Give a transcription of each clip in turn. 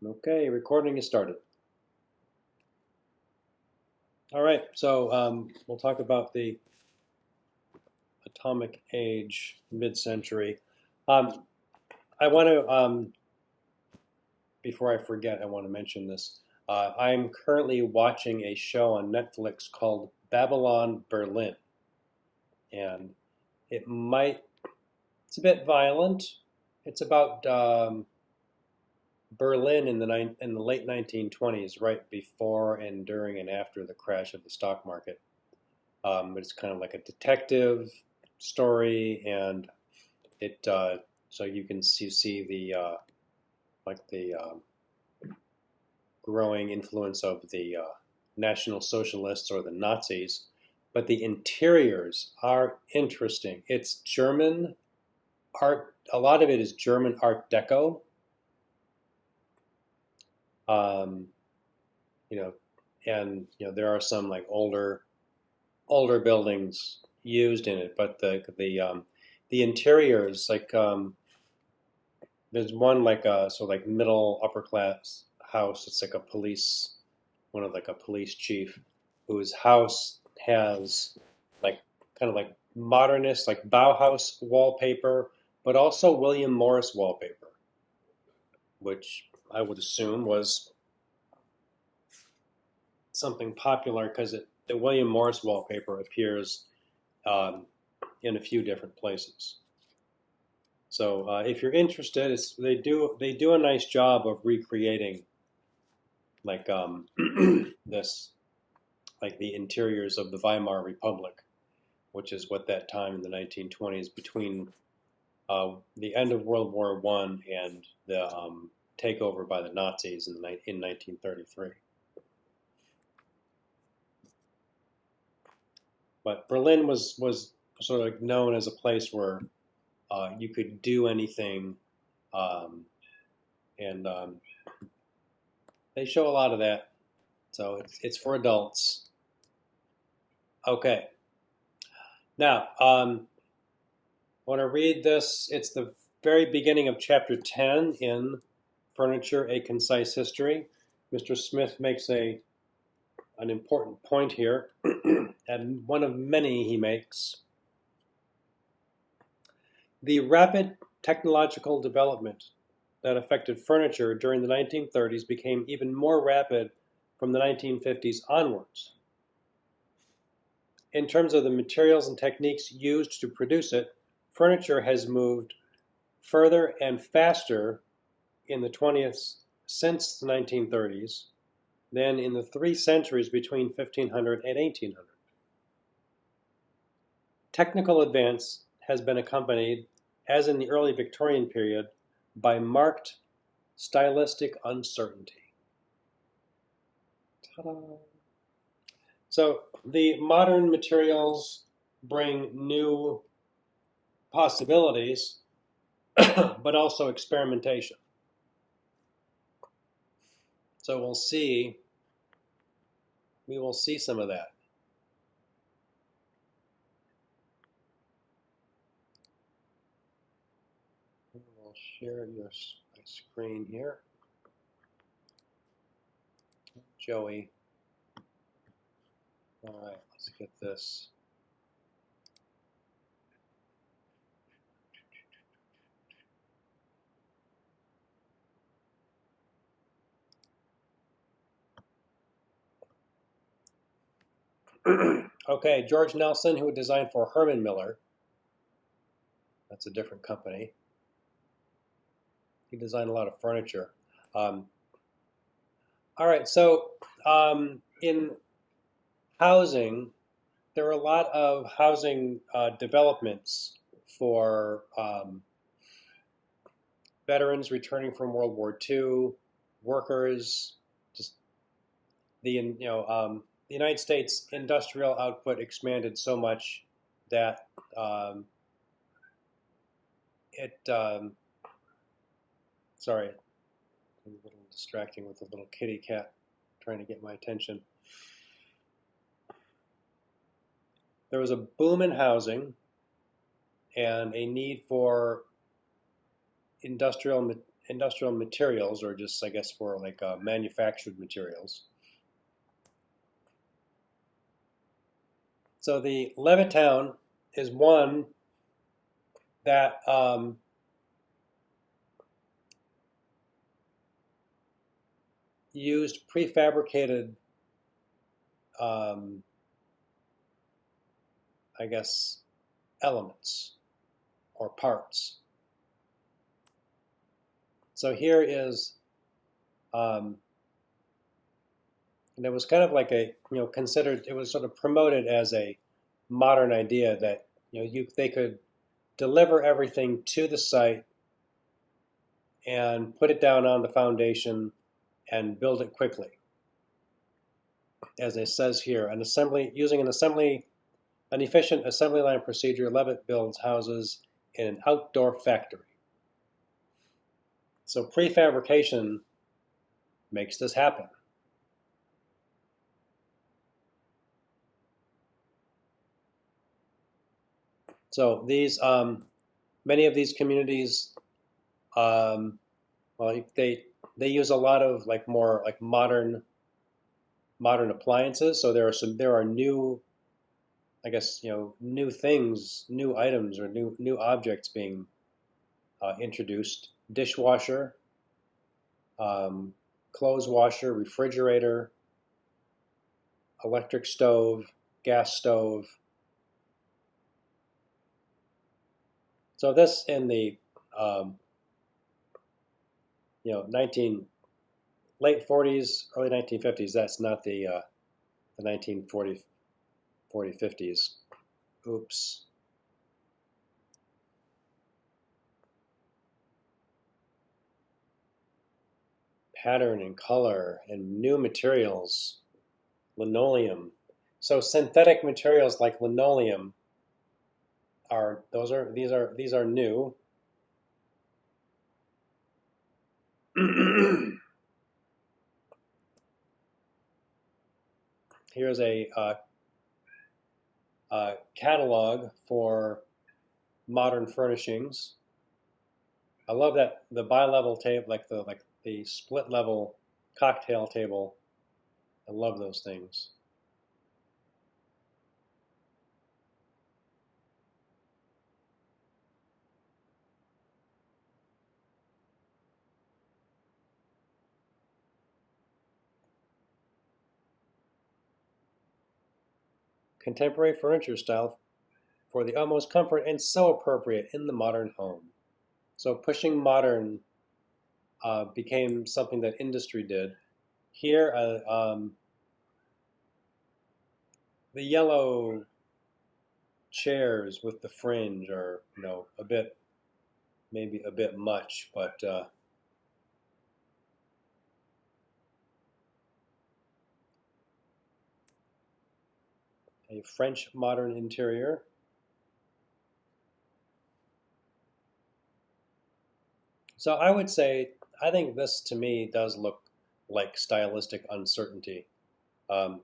Okay, recording is started. All right, so we'll talk about the atomic age, mid-century. Um, I want to, before I forget, I want to mention this. I'm currently watching a show on Netflix called Babylon Berlin, and it might, it's a bit violent. It's about Berlin in the late 1920s, right before and during and after the crash of the stock market. But it's kind of like a detective story, and it so you can see the like the growing influence of the National Socialists or the Nazis. But the interiors are interesting. It's German art. A lot of it is German Art Deco. Um, you know, and there are some like older buildings used in it, but the interiors like there's one like a sort of like middle upper class house. It's like a police one of like a police chief whose house has like kind of like modernist like Bauhaus wallpaper, but also William Morris wallpaper, which I would assume was something popular because the William Morris wallpaper appears um, in a few different places. So if you're interested, they do a nice job of recreating like this like the interiors of the Weimar Republic, which is what that time in the 1920s between the end of World War I and the takeover by the Nazis in 1933. But Berlin was sort of like known as a place where you could do anything, um, and they show a lot of that. So it's for adults. Okay, now I want to read this. It's the very beginning of chapter 10 in Furniture, A Concise History. Mr. Smith makes an important point here, and one of many he makes. The rapid technological development that affected furniture during the 1930s became even more rapid from the 1950s onwards. In terms of the materials and techniques used to produce it, furniture has moved further and faster in the 20th since the 1930s than in the 3 centuries between 1500 and 1800. Technical advance has been accompanied, as in the early Victorian period, by marked stylistic uncertainty. Ta-da. So the modern materials bring new possibilities, but also experimentation. So we will see some of that. I'll share my screen here. Joey. All right, let's get this. Okay, George Nelson, who designed for Herman Miller. That's a different company. He designed a lot of furniture. Um, all right, so in housing, there are a lot of housing developments for veterans returning from World War II, workers. Just the United States industrial output expanded so much that it. Sorry, a little distracting with the little kitty cat trying to get my attention. There was a boom in housing and a need for industrial industrial materials, or just I guess for like manufactured materials. So the Levittown is one that used prefabricated, um, I guess, elements or parts. So here is, and it was kind of like a, considered, it was sort of promoted as a modern idea that, they could deliver everything to the site and put it down on the foundation and build it quickly. As it says here, using an efficient assembly line procedure, Levitt builds houses in an outdoor factory. So prefabrication makes this happen. So these, many of these communities, well, they use a lot of like more like modern appliances. So there are new, I guess, new things, new items, or new objects being introduced. Dishwasher, clothes washer, refrigerator, electric stove, gas stove. So this in the um, late 40s, early 1950s. That's not the 1940 50s. Oops. Pattern and color and new materials, linoleum. So synthetic materials like linoleum these are new. Here's a catalog for modern furnishings. I love that the bi-level table, like the split level cocktail table. I love those things. Contemporary furniture style for the utmost comfort and so appropriate in the modern home. So pushing modern became something that industry did. Here, the yellow chairs with the fringe are, maybe a bit much, but a French modern interior. So I would say, I think this to me does look like stylistic uncertainty. Um,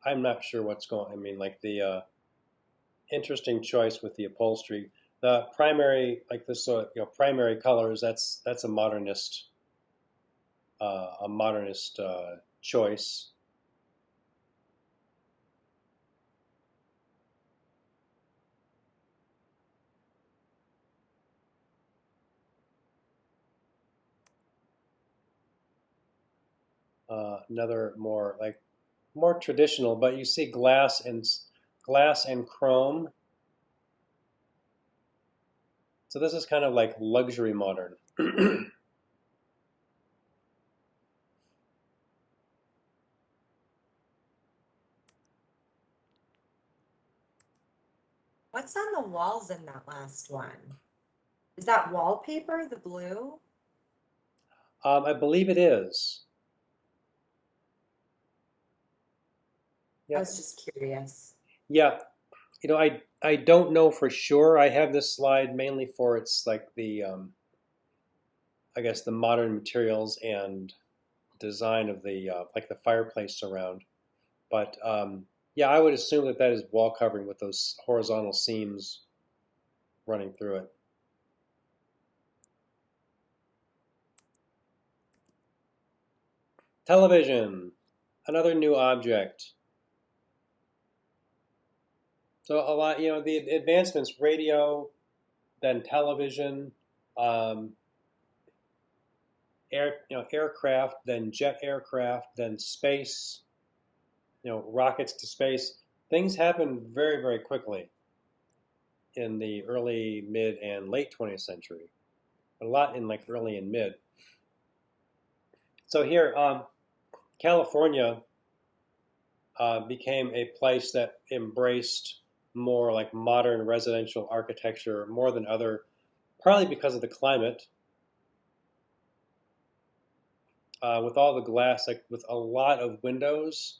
I'm not sure what's going. I mean, like the interesting choice with the upholstery. The primary, like this, primary colors. That's a modernist, choice. Another more traditional, but you see glass and chrome. So this is kind of like luxury modern. What's on the walls in that last one? Is that wallpaper, the blue? I believe it is. I Yeah, was just curious. yeah. I don't know for sure. I have this slide mainly for its like the I guess the modern materials and design of the like the fireplace surround. But yeah, I would assume that is wall covering with those horizontal seams running through it. Television, another new object. So a lot, the advancements, radio, then television, um, aircraft, then jet aircraft, then space, rockets to space. Things happen very, very quickly in the early, mid, and late 20th century. A lot in like early and mid. So here, California became a place that embraced more like modern residential architecture more than other, partly because of the climate. With all the glass, like with a lot of windows,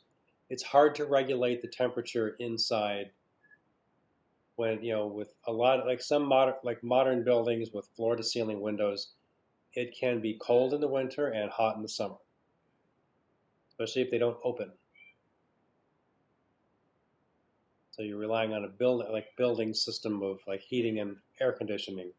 it's hard to regulate the temperature inside. When with a lot of, like some modern buildings with floor to ceiling windows, it can be cold in the winter and hot in the summer, especially if they don't open. So you're relying on a building system of like heating and air conditioning.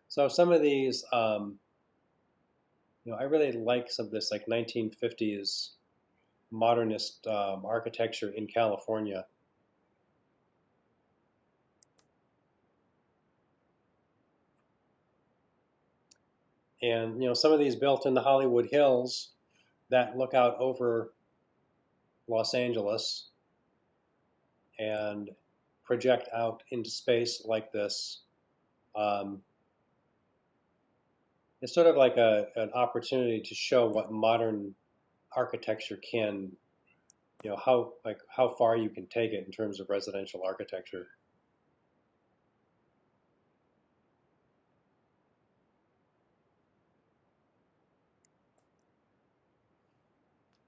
So some of these, I really like some of this like 1950s modernist architecture in California. And some of these built in the Hollywood Hills that look out over Los Angeles and project out into space like this. Um, it's sort of like an opportunity to show what modern architecture can, how far you can take it in terms of residential architecture.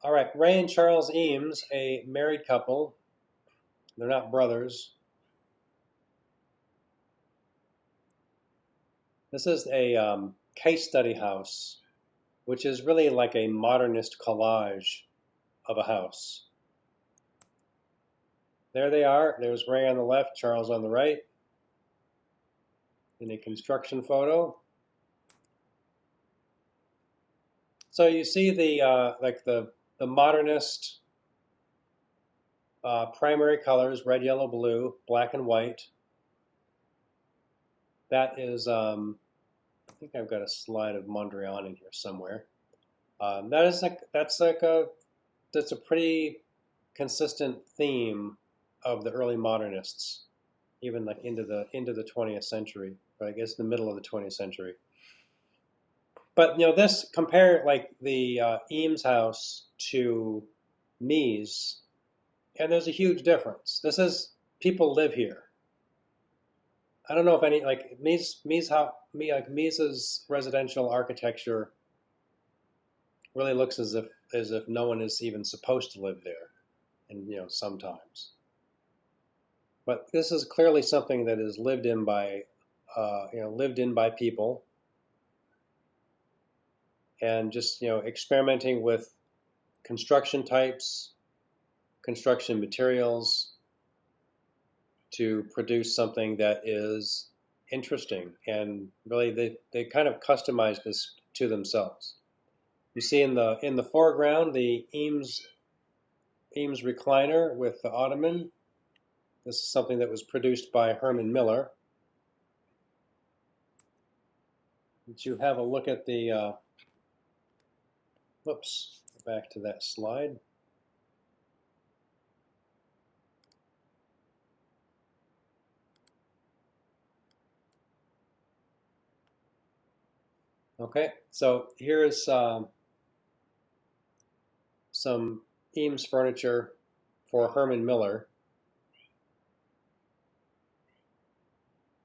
All right, Ray and Charles Eames, a married couple. They're not brothers. This is a case study house, which is really like a modernist collage of a house. There they are. There's Ray on the left, Charles on the right, in a construction photo. So you see the modernist primary colors: red, yellow, blue, black, and white. That is, I think I've got a slide of Mondrian in here somewhere. That's a pretty consistent theme of the early modernists, even like into the 20th century, or I guess the middle of the 20th century. But this compare like the Eames house to Mies, and there's a huge difference. This is people live here. I don't know if any like Mies's residential architecture really looks as if no one is even supposed to live there, and sometimes. But this is clearly something that is lived in by people, and just experimenting with construction types, construction materials to produce something that is interesting, and really they kind of customized this to themselves. You see in the foreground the Eames recliner with the ottoman. This is something that was produced by Herman Miller. Did you have a look at the whoops, back to that slide. Okay, so here is some Eames furniture for Herman Miller.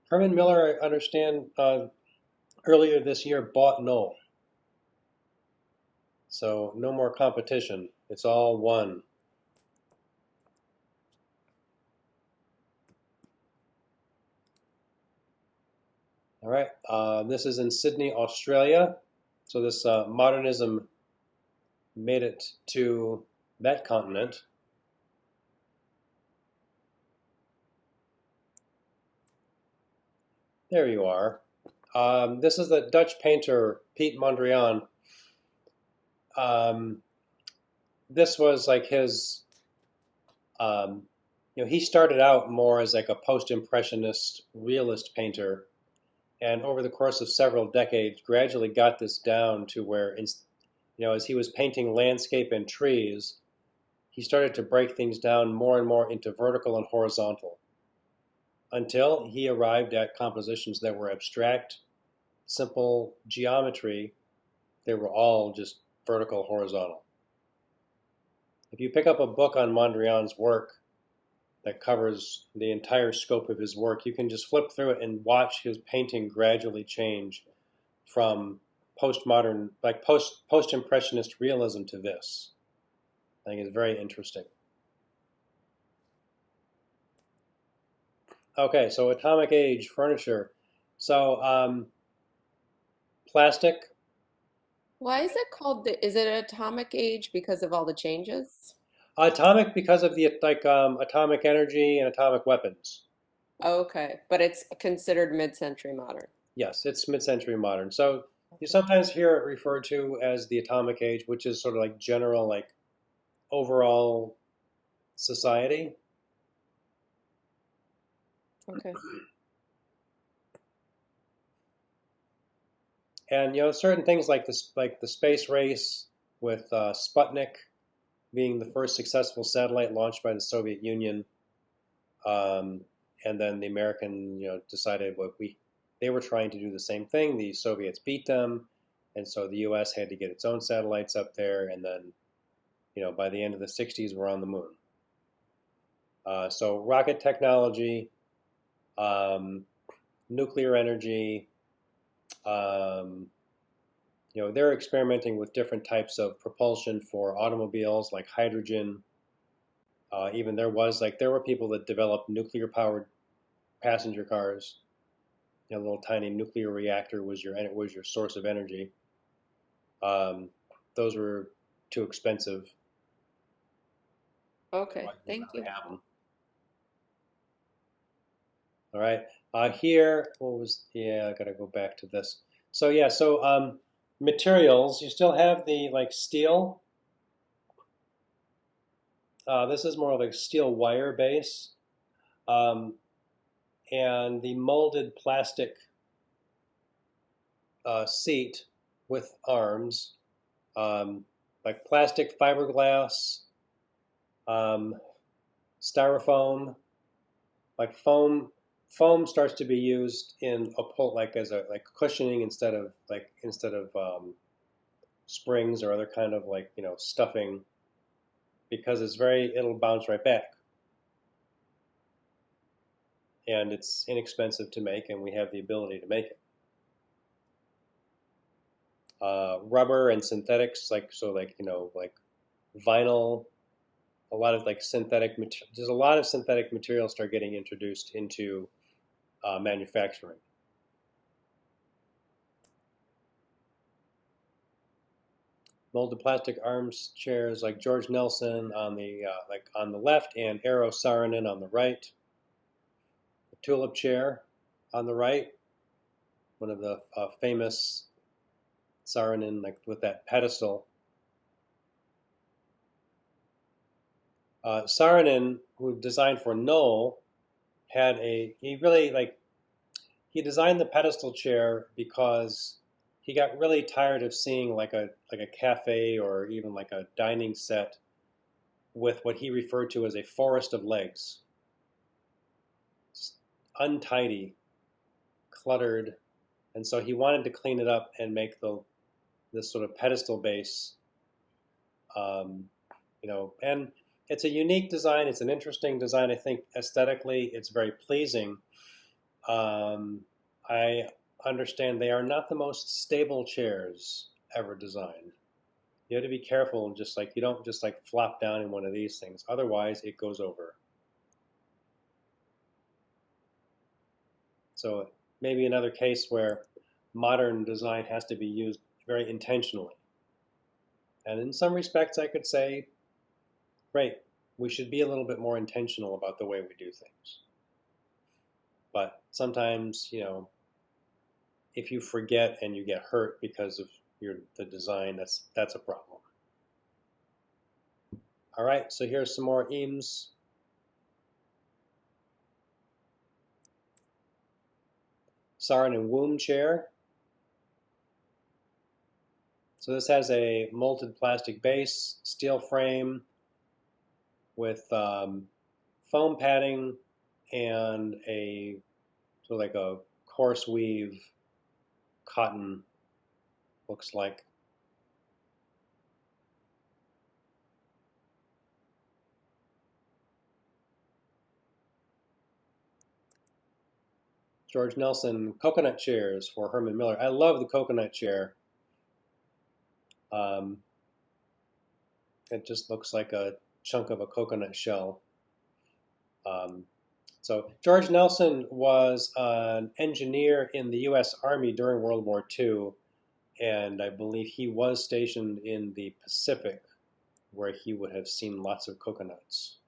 Herman Miller, I understand, earlier this year bought Knoll. So no more competition. It's all one. All right, this is in Sydney, Australia. So this modernism made it to that continent. There you are. This is the Dutch painter Piet Mondrian. Um, this was like his. Um, he started out more as like a post-impressionist realist painter, and over the course of several decades, gradually got this down to where, as he was painting landscape and trees, he started to break things down more and more into vertical and horizontal, until he arrived at compositions that were abstract, simple geometry. They were all just vertical, horizontal. If you pick up a book on Mondrian's work that covers the entire scope of his work, you can just flip through it and watch his painting gradually change from postmodern, like post-impressionist realism to this. I think it's very interesting. Okay, so atomic age furniture. So plastic. Why is it called is it atomic age because of all the changes? Atomic because of the atomic energy and atomic weapons. Okay, but it's considered mid-century modern. Yes, it's mid-century modern. So you sometimes hear it referred to as the atomic age, which is sort of like general, like overall society. Okay. And certain things like this, like the space race with Sputnik being the first successful satellite launched by the Soviet Union, um, and then the American, decided they were trying to do the same thing. The Soviets beat them, and so the U.S. had to get its own satellites up there, and then, by the end of the '60s, we're on the moon. So rocket technology, um, nuclear energy. Um, they're experimenting with different types of propulsion for automobiles, like hydrogen. Even there were people that developed nuclear powered passenger cars. A little tiny nuclear reactor was your source of energy. Um, those were too expensive. Okay, thank To you. have them. All right. Here, what was? Yeah, I gotta go back to this. So yeah, materials. You still have the like steel. This is more like steel wire base, um, and the molded plastic seat with arms, um, like plastic, fiberglass, um, styrofoam, like foam. Foam starts to be used in like as a like cushioning instead of springs or other kind of like stuffing, because it'll bounce right back, and it's inexpensive to make, and we have the ability to make it. Rubber and synthetics, like vinyl, a lot of like there's a lot of synthetic materials start getting introduced into manufacturing. Molded plastic arms chairs like George Nelson on the left, and Eero Saarinen on the right. The tulip chair on the right, one of the famous Saarinen, like with that pedestal. Saarinen, who designed for Knoll, he designed the pedestal chair because he got really tired of seeing like a cafe or even like a dining set with what he referred to as a forest of legs. Just untidy, cluttered, and so he wanted to clean it up and make this sort of pedestal base. Um, and it's a unique design. It's an interesting design. I think aesthetically, it's very pleasing. I understand they are not the most stable chairs ever designed. You have to be careful, just like you don't just like flop down in one of these things. Otherwise, it goes over. So maybe another case where modern design has to be used very intentionally. And in some respects, I could say, great, we should be a little bit more intentional about the way we do things. But sometimes, if you forget and you get hurt because of the design, that's a problem. All right, so here's some more Eames. Sarin and Womb chair. So this has a molded plastic base, steel frame with foam padding and a sort of like a coarse weave cotton, looks like. George Nelson coconut chairs for Herman Miller. I love the coconut chair. It just looks like a chunk of a coconut shell. So George Nelson was an engineer in the U.S. Army during World War II, and I believe he was stationed in the Pacific, where he would have seen lots of coconuts.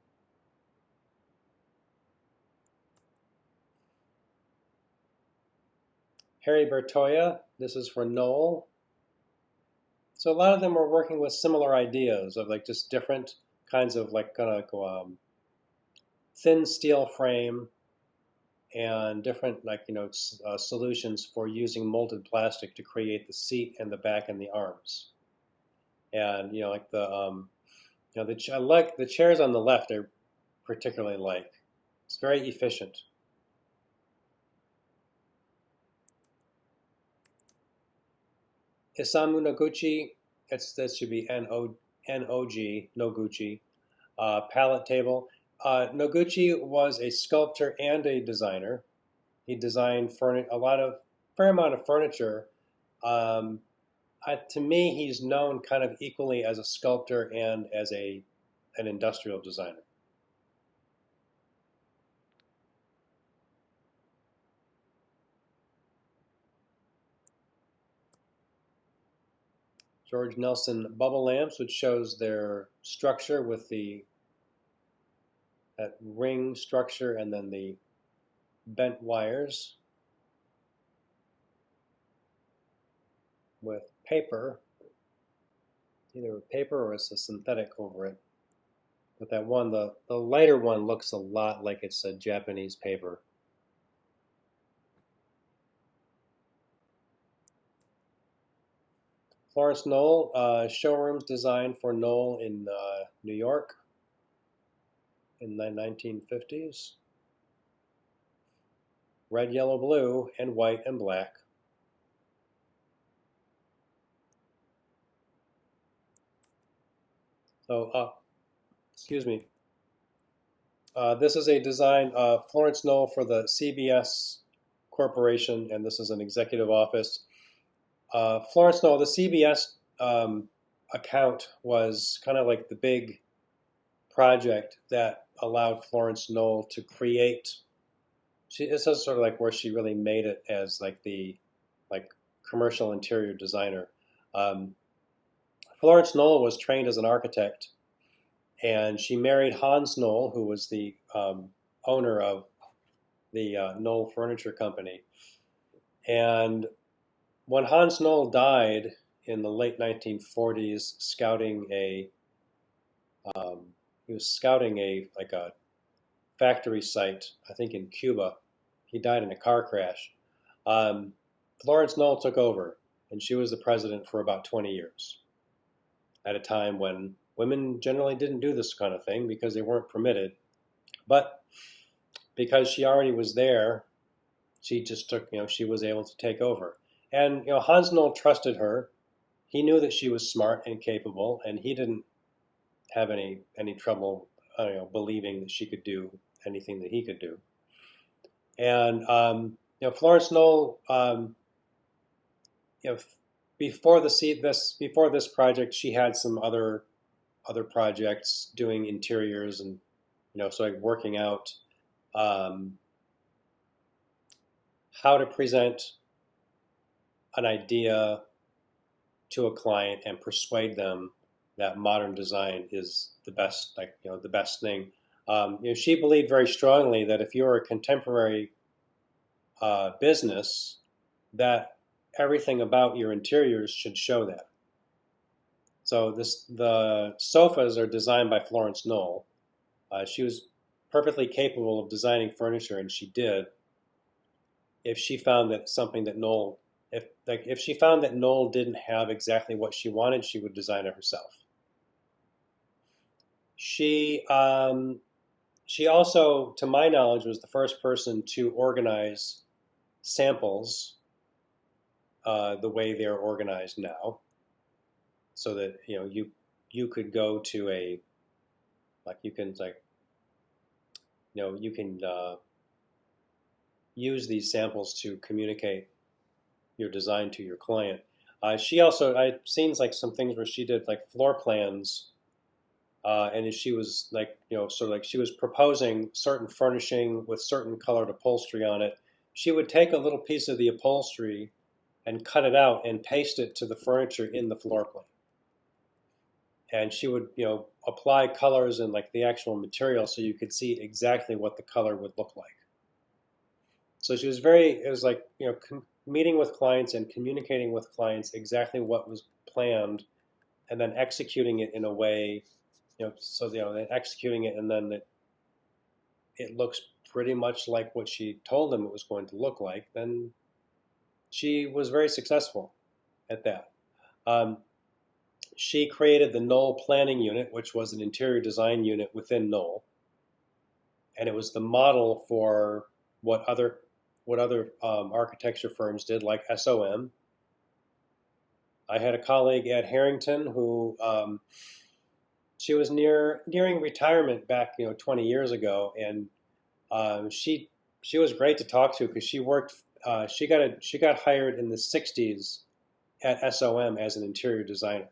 Harry Bertoia, this is for Knoll. So a lot of them were working with similar ideas of like just different kinds of like kind of thin steel frame and different like solutions for using molded plastic to create the seat and the back and the arms. And like I like the chairs on the left. I particularly like. It's very efficient. Isamu Noguchi, that should be N-O-G, Noguchi, pallet table. Noguchi was a sculptor and a designer. He designed fair amount of furniture. To me, he's known kind of equally as a sculptor and as an industrial designer. George Nelson bubble lamps, which shows their structure with that ring structure and then the bent wires with paper, either paper or it's a synthetic over it. But that one, the lighter one looks a lot like it's a Japanese paper. Florence Knoll, showrooms designed for Knoll in New York in the 1950s. Red, yellow, blue, and white and black. So, excuse me. This is a design, Florence Knoll for the CBS Corporation, and this is an executive office. Florence Knoll, the CBS account was kind of like the big project that allowed Florence Knoll to create. This is sort of like where she really made it as like the commercial interior designer. Florence Knoll was trained as an architect, and she married Hans Knoll, who was the owner of the Knoll Furniture Company. And when Hans Knoll died in the late 1940s, he was scouting a factory site, I think in Cuba. He died in a car crash. Florence Knoll took over, and she was the president for about 20 years, at a time when women generally didn't do this kind of thing because they weren't permitted. But because she already was there, she just took, she was able to take over. And Hans Knoll trusted her. He knew that she was smart and capable, and he didn't have any trouble, believing that she could do anything that he could do. And Florence Knoll, before this project, she had some other projects doing interiors and so like working out how to present an idea to a client and persuade them that modern design is the best, the best thing. She believed very strongly that if you're a contemporary business, that everything about your interiors should show that. So the sofas are designed by Florence Knoll. She was perfectly capable of designing furniture, and she did. If she found that something that Knoll, if she found that Knoll didn't have exactly what she wanted, she would design it herself. She also, to my knowledge, was the first person to organize samples the way they're organized now, so that you could go to a you can you can use these samples to communicate your design to your client. She also, I've seen like some things where she did like floor plans, and she was like, sort of like she was proposing certain furnishing with certain colored upholstery on it. She would take a little piece of the upholstery and cut it out and paste it to the furniture in the floor plan. And she would, apply colors and like the actual material so you could see exactly what the color would look like. So she was it was like, meeting with clients and communicating with clients exactly what was planned, and then executing it in a way, executing it, and then it looks pretty much like what she told them it was going to look like. Then she was very successful at that. She created the Knoll Planning Unit, which was an interior design unit within Knoll, and it was the model for what other architecture firms did, like SOM. I had a colleague at Harrington who she was nearing retirement back 20 years ago, and she was great to talk to because she worked she got hired in the 60s at SOM as an interior designer.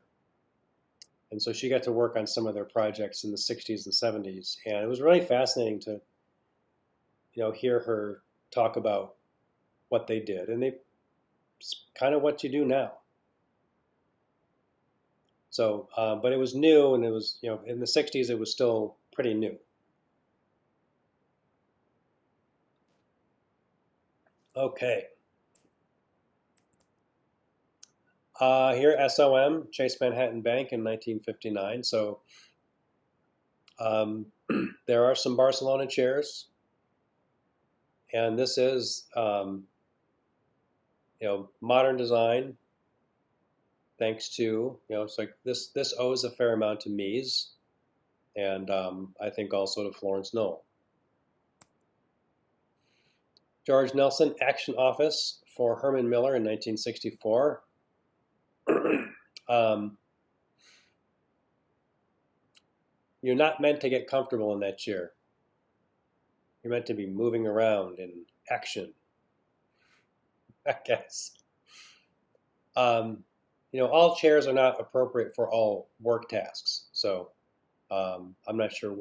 And so she got to work on some of their projects in the 60s and 70s. And it was really fascinating to, hear her talk about what they did. And it's kind of what you do now. So, but it was new, and it was, in the 60s, it was still pretty new. Okay. Here, SOM, Chase Manhattan Bank in 1959. So there are some Barcelona chairs. And this is, modern design, thanks to, it's like this owes a fair amount to Mies, and I think also to Florence Knoll. George Nelson Action Office for Herman Miller in 1964. You're not meant to get comfortable in that chair. You're meant to be moving around in action, I guess. All chairs are not appropriate for all work tasks. So I'm not sure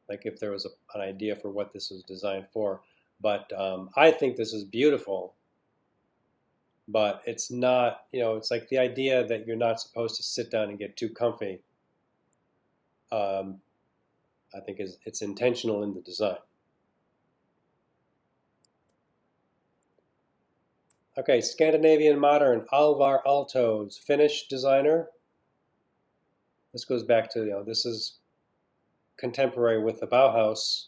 if there was an idea for what this was designed for. But I think this is beautiful. But it's not, it's like the idea that you're not supposed to sit down and get too comfy. I think it's intentional in the design. Okay, Scandinavian Modern, Alvar Aalto's Finnish designer. This goes back to, this is contemporary with the Bauhaus,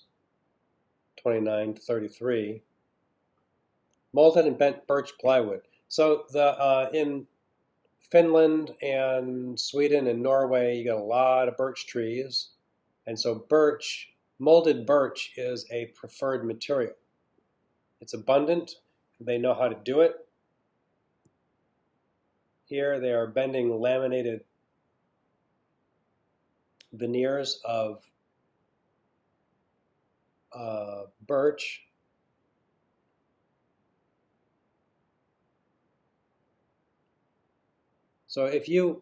29 to 33. Molded and bent birch plywood. So in Finland and Sweden and Norway, you got a lot of birch trees. And so molded birch is a preferred material. It's abundant. They know how to do it. Here they are bending laminated veneers of birch. So if you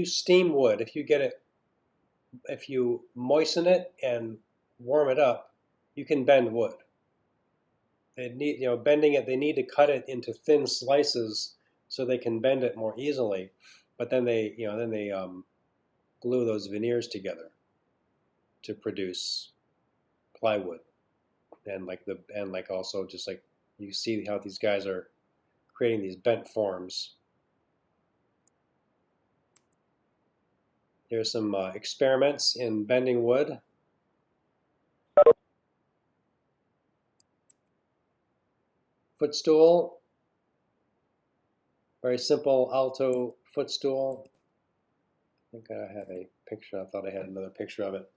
steam wood, if you moisten it and warm it up, you can bend wood. They need, bending it. They need to cut it into thin slices so they can bend it more easily. But then they glue those veneers together to produce plywood, and also just like you see how these guys are creating these bent forms. Here's some experiments in bending wood. Footstool, very simple alto footstool. I think I have a picture. I thought I had another picture of it.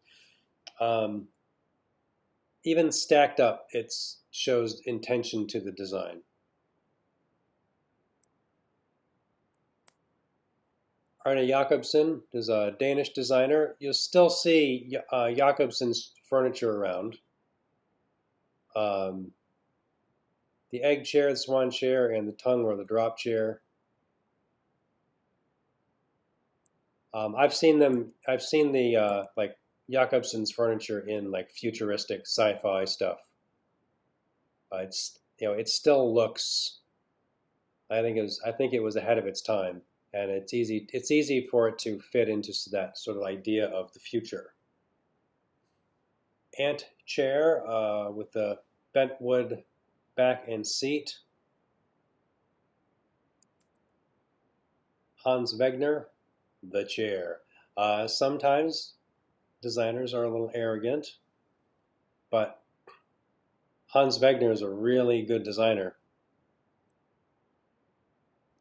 Even stacked up, it shows intention to the design. Arne Jacobsen is a Danish designer. You'll still see Jacobsen's furniture around. The egg chair, the swan chair, and the tongue or the drop chair. I've seen them. I've seen the like Jacobsen's furniture in like futuristic sci-fi stuff. It's it still looks. I think it was ahead of its time, and it's easy for it to fit into that sort of idea of the future. Ant chair with the bent wood back and seat. Hans Wegner, the chair. Sometimes designers are a little arrogant, but Hans Wegner is a really good designer.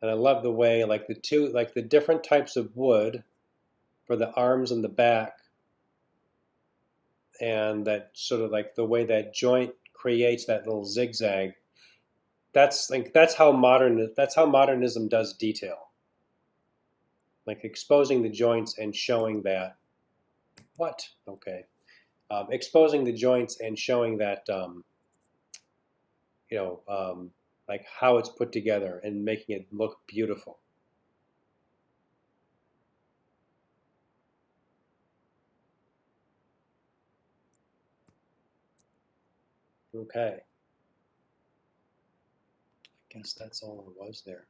And I love the way like the different types of wood for the arms and the back, and that sort of like the way that joint creates that little zigzag. That's how modernism does detail. Like exposing the joints and showing that exposing the joints and showing that like how it's put together and making it look beautiful. Okay. I guess that's all there was there.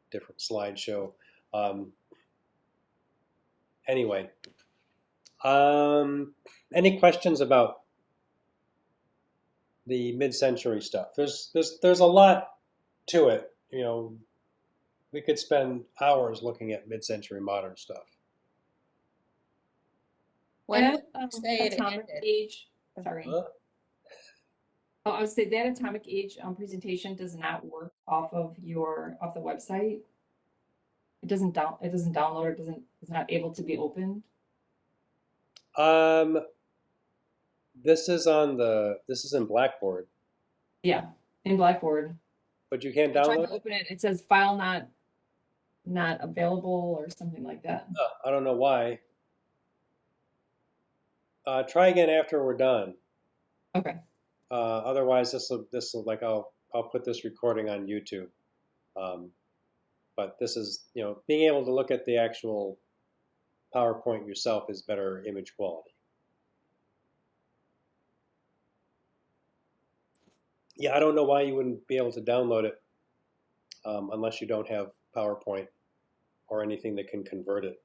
Different slideshow. Anyway, any questions about the mid-century stuff? There's a lot to it. We could spend hours looking at mid-century modern stuff. When That would you say it atomic ended? age, sorry. Huh? Oh, I would say that atomic age presentation does not work off of the website. It doesn't download, it's not able to be opened. This is in Blackboard, Yeah, in Blackboard. but you can't I tried download to it. open it. It says file not available or something like that. I don't know why. Try again after we're done. Okay. Otherwise, this will like I'll put this recording on YouTube. But this is being able to look at the actual PowerPoint yourself is better image quality. Yeah, I don't know why you wouldn't be able to download it unless you don't have PowerPoint or anything that can convert it.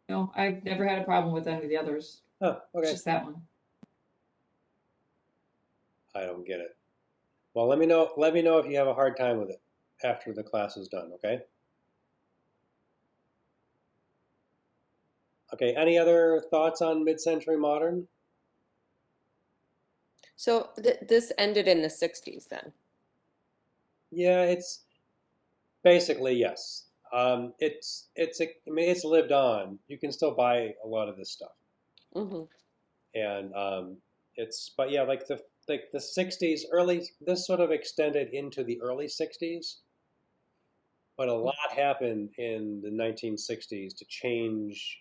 No, I've never had a problem with any of the others. Oh, It's okay. just that one. I don't get it. Well, let me know if you have a hard time with it after the class is done, okay? Okay, any other thoughts on mid-century modern? So this ended in the 60s then? Yeah, it's basically yes. It's lived on. You can still buy a lot of this stuff. Mm-hmm. And but yeah, like the 60s, this sort of extended into the early 60s, but a lot happened in the 1960s to change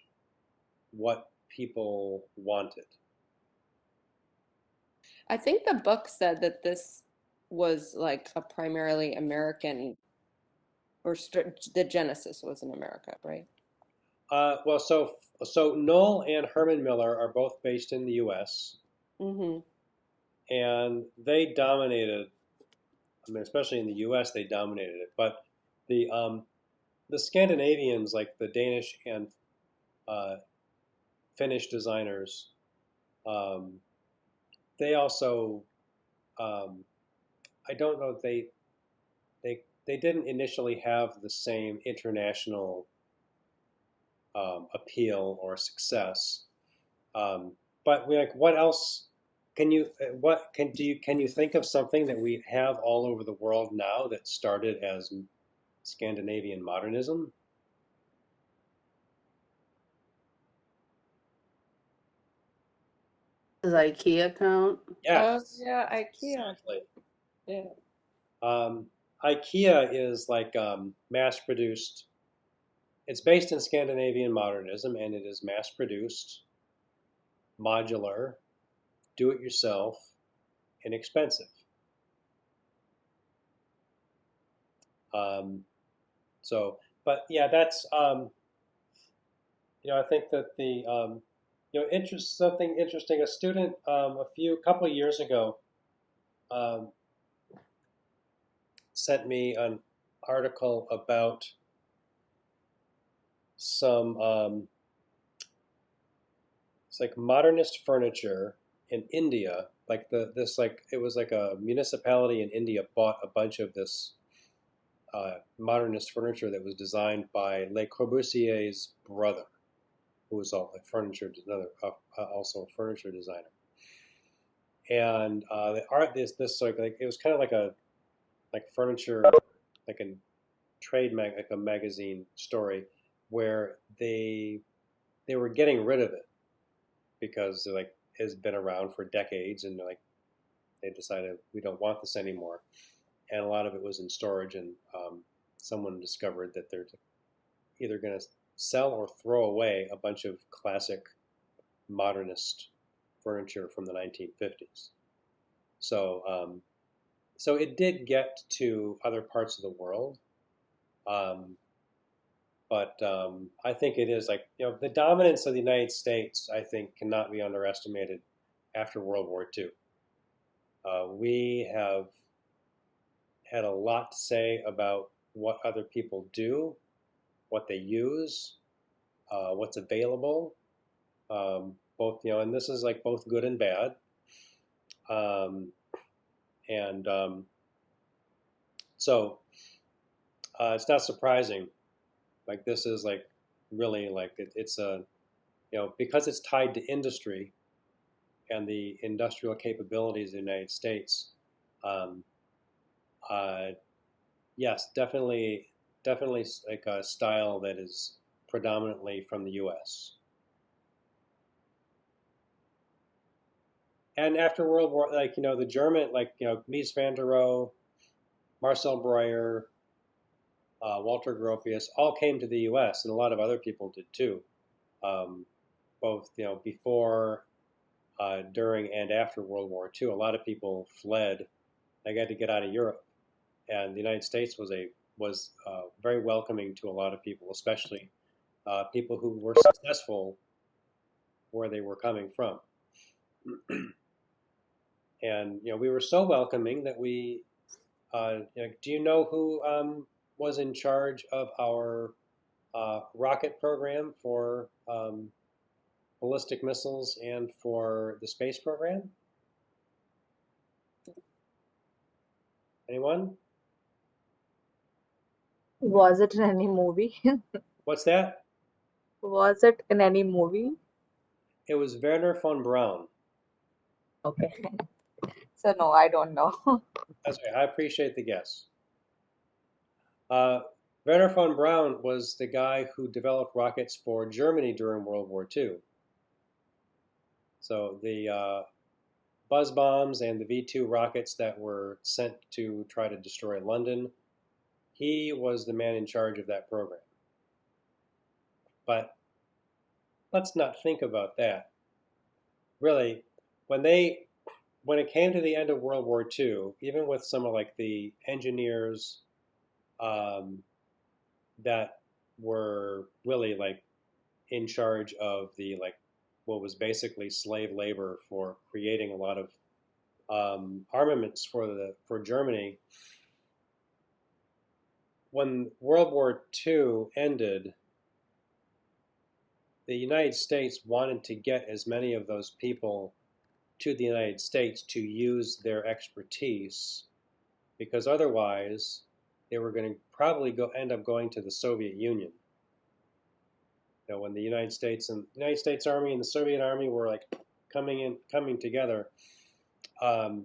what people wanted. I think the book said that this was like a primarily American, or the Genesis was in America, right? Well, so Knoll and Herman Miller are both based in the U.S. Mm-hmm. and they dominated. I mean, especially in the U.S., they dominated it. But the Scandinavians, like the Danish and Finnish designers, they also I don't know, they didn't initially have the same international appeal or success. But we like, what else can you can you think of something that we have all over the world now that started as Scandinavian modernism? Does IKEA count? Oh, Yes, yeah, IKEA. exactly. Yeah. IKEA is like mass-produced. It's based in Scandinavian modernism, and it is mass-produced, modular, do-it-yourself, inexpensive. Um, so, but yeah, that's I think that the something interesting. A student couple of years ago um, sent me an article about some it's like modernist furniture in India. Like this like it was like a municipality in India bought a bunch of this modernist furniture that was designed by Le Corbusier's brother, who was also a furniture designer. And the art this like it was kind of like a furniture like a like a magazine story where they were getting rid of it because like it's been around for decades and like they decided we don't want this anymore, and a lot of it was in storage, and someone discovered that they're either going to sell or throw away a bunch of classic modernist furniture from the 1950s. So so it did get to other parts of the world, um, but I think it is like the dominance of the United States. I think cannot be underestimated after World War II. We have had a lot to say about what other people do, what they use, what's available, both and this is like both good and bad, um, and so it's not surprising. Like this is like really like it's a because it's tied to industry and the industrial capabilities of the United States. Um, uh, yes, definitely like a style that is predominantly from the U.S. And after World War, like the German, like Mies van der Rohe, Marcel Breuer, Walter Gropius, all came to the U.S. and a lot of other people did too. Both before, during, and after World War II, a lot of people fled. They had to get out of Europe, and the United States was very welcoming to a lot of people, especially people who were successful where they were coming from. And we were so welcoming that we. Do you know who was in charge of our rocket program for ballistic missiles and for the space program? Anyone? Was it in any movie? What's that? Was it in any movie? It was Werner von Braun. Okay. So no, I don't know. That's right. I appreciate the guess. Werner von Braun was the guy who developed rockets for Germany during World War II. So the buzz bombs and the V-2 rockets that were sent to try to destroy London, he was the man in charge of that program. But let's not think about that. Really, when it came to the end of World War II, even with some of like the engineers that were really like in charge of the like what was basically slave labor for creating a lot of armaments for Germany. When World War II ended, the United States wanted to get as many of those people to the United States to use their expertise because otherwise they were going to probably end up going to the Soviet Union. You know, when the United States Army and the Soviet Army were like coming together, the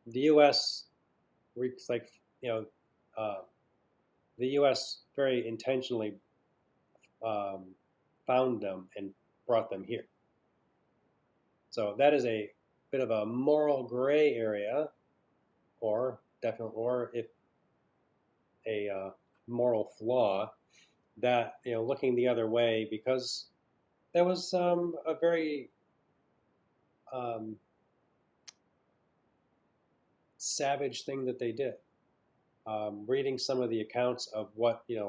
U.S. like the U.S. very intentionally found them and brought them here. So that is a bit of a moral gray area, or if a moral flaw, that looking the other way, because that was a very savage thing that they did. Reading some of the accounts of what it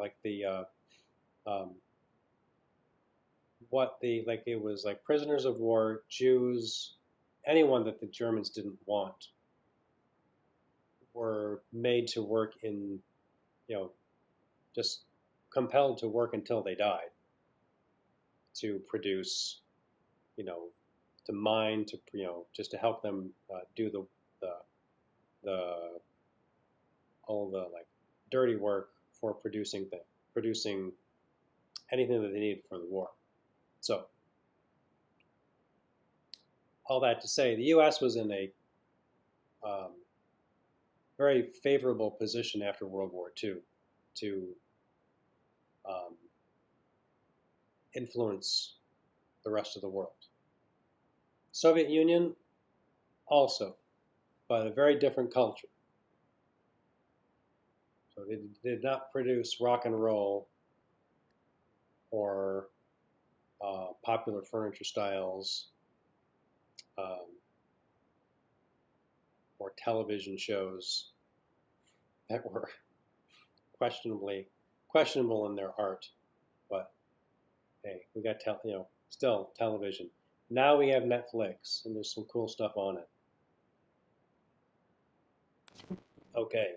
was like prisoners of war, Jews, anyone that the Germans didn't want were made to work in, just compelled to work until they died, to produce, to mine, to just to help them do the all the like dirty work for producing anything that they needed for the war. So all that to say, the U.S. was in a very favorable position after World War II to influence the rest of the world. Soviet Union also, but a very different culture. So they did not produce rock and roll or popular furniture styles or television shows that were questionable in their art. But hey, we got still television. Now we have Netflix, and there's some cool stuff on it. Okay.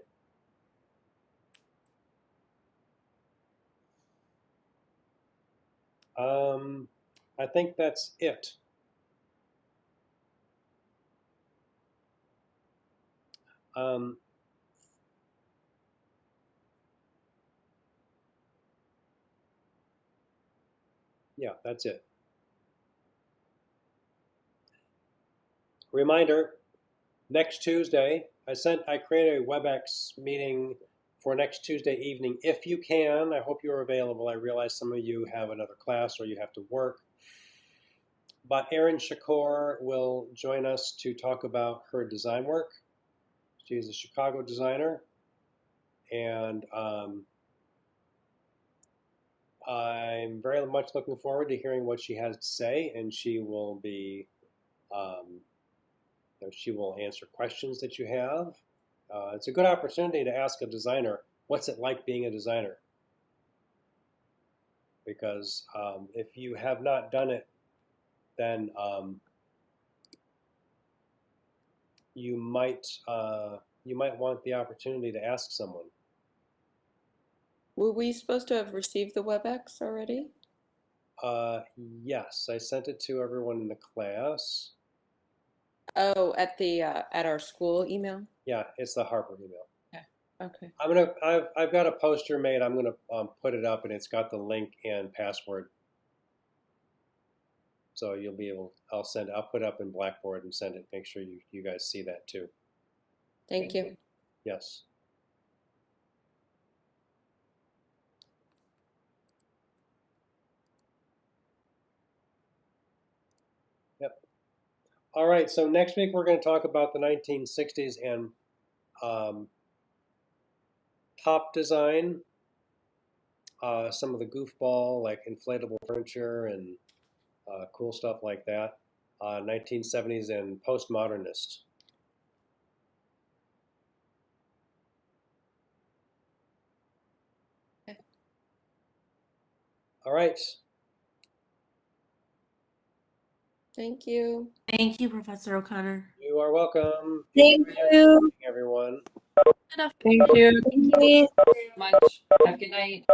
I think that's it. Yeah, that's it. Reminder, next Tuesday, I created a WebEx meeting for next Tuesday evening. If you can, I hope you're available. I realize some of you have another class or you have to work. But Erin Shakur will join us to talk about her design work. She's a Chicago designer. And I'm very much looking forward to hearing what she has to say, and she will be, she will answer questions that you have. It's a good opportunity to ask a designer, what's it like being a designer? Because if you have not done it, then you might want the opportunity to ask someone. Were we supposed to have received the WebEx already? Yes, I sent it to everyone in the class. Oh, at our school email? Yeah, it's the Harper email. Okay. I've got a poster made. I'm gonna put it up, and it's got the link and password. So you'll be able. I'll put it up in Blackboard and send it. Make sure you guys see that too. Thank you. Yes. Yep. All right. So next week we're going to talk about the 1960s and pop design. Some of the goofball, like inflatable furniture and cool stuff like that. 1970s and postmodernist. Okay. All right. Thank you. Thank you, Professor O'Connor. You are welcome. Thank Enjoy your you. evening, everyone. Thank you. Very much. Have a good night.